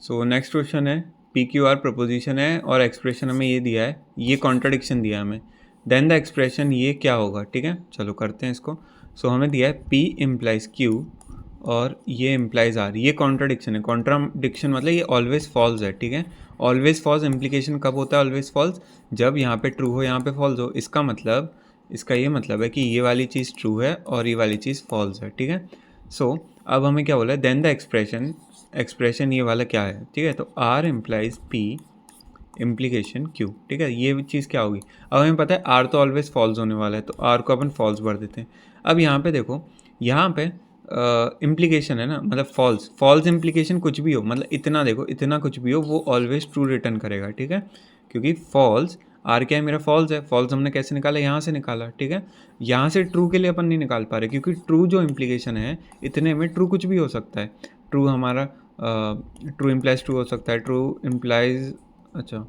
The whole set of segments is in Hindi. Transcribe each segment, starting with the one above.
सो नेक्स्ट क्वेश्चन है, पी क्यू आर प्रपोजिशन है और एक्सप्रेशन हमें ये दिया है, ये कॉन्ट्राडिक्शन दिया है हमें, देन द एक्सप्रेशन ये क्या होगा। ठीक है, चलो करते हैं इसको। सो हमें दिया है पी इम्प्लाइज क्यू और ये इम्प्लाइज आर, ये कॉन्ट्राडिक्शन है। कॉन्ट्राडिक्शन मतलब ये ऑलवेज फॉल्स है। ठीक है, ऑलवेज फॉल्स इम्प्लीकेशन कब होता है ऑलवेज फॉल्स? जब यहाँ पे ट्रू हो यहाँ पे फॉल्स हो। इसका मतलब, इसका ये मतलब है कि ये वाली चीज़ ट्रू है और ये वाली चीज़ फॉल्स है। ठीक है, सो अब हमें क्या बोला है, देन द एक्सप्रेशन, एक्सप्रेशन ये वाला क्या है। ठीक है, तो R implies P implication Q. ठीक है, ये चीज़ क्या होगी। अब हमें पता है आर तो ऑलवेज फॉल्स होने वाला है, तो आर को अपन फॉल्स भर देते हैं। अब यहाँ पे देखो, यहाँ पे इम्प्लीकेशन है ना, मतलब फॉल्स, फॉल्स इम्प्लीकेशन कुछ भी हो, मतलब इतना देखो, इतना कुछ भी हो वो ऑलवेज ट्रू रिटर्न करेगा। ठीक है, क्योंकि फॉल्स, आर क्या है मेरा फॉल्स है, फॉल्स हमने कैसे निकाला, यहाँ से निकाला। ठीक है, यहाँ से ट्रू के लिए अपन नहीं निकाल पा रहे, क्योंकि ट्रू जो इम्प्लीकेशन है, इतने में ट्रू कुछ भी हो सकता है। ट्रू हमारा ट्रू इम्प्लाइज ट्रू हो सकता है, ट्रू इम्प्लाइज, अच्छा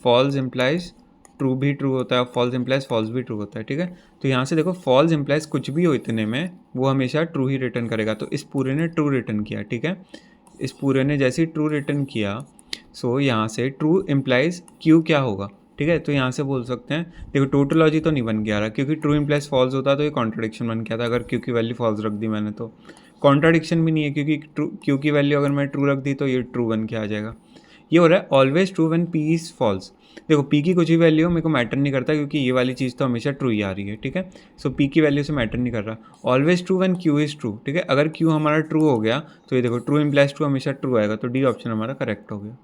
फॉल्स इम्प्लाइज ट्रू भी ट्रू होता है, फॉल्स इम्प्लाइज फॉल्स भी ट्रू होता है। ठीक है, तो यहाँ से देखो फॉल्स इम्प्लाइज कुछ भी हो इतने में, वो हमेशा ट्रू ही रिटर्न करेगा। तो इस पूरे ने ट्रू रिटर्न किया। ठीक है, इस पूरे ने जैसे ही ट्रू रिटर्न किया, सो यहाँ से ट्रू इम्प्लाइज क्यू क्या होगा। ठीक है, तो यहाँ से बोल सकते हैं, देखो टोटोलॉजी तो नहीं बन के आ रहा, क्योंकि ट्रू इम्प्लाइज फॉल्स होता तो ये कॉन्ट्रडिक्शन बन गया था। अगर क्यू की वैल्यू फॉल्स रख दी मैंने तो कॉन्ट्राडिक्शन भी नहीं है, क्योंकि ट्रू क्यू की वैल्यू अगर मैं ट्रू रख दी तो ये ट्रू बन के आ जाएगा। ये हो रहा है always true when P is false. देखो पी की कुछ भी वैल्यू हो मेरे को मैटर नहीं करता, क्योंकि ये वाली चीज़ तो हमेशा ट्रू ही आ रही है। ठीक है, सो पी की वैल्यू से मैटर नहीं कर रहा। Always true when Q is true. ठीक है, अगर क्यू हमारा ट्रू हो गया तो ये देखो ट्रू इम्प्लाइज ट्रू हमेशा ट्रू आएगा, तो डी ऑप्शन हमारा करेक्ट हो गया।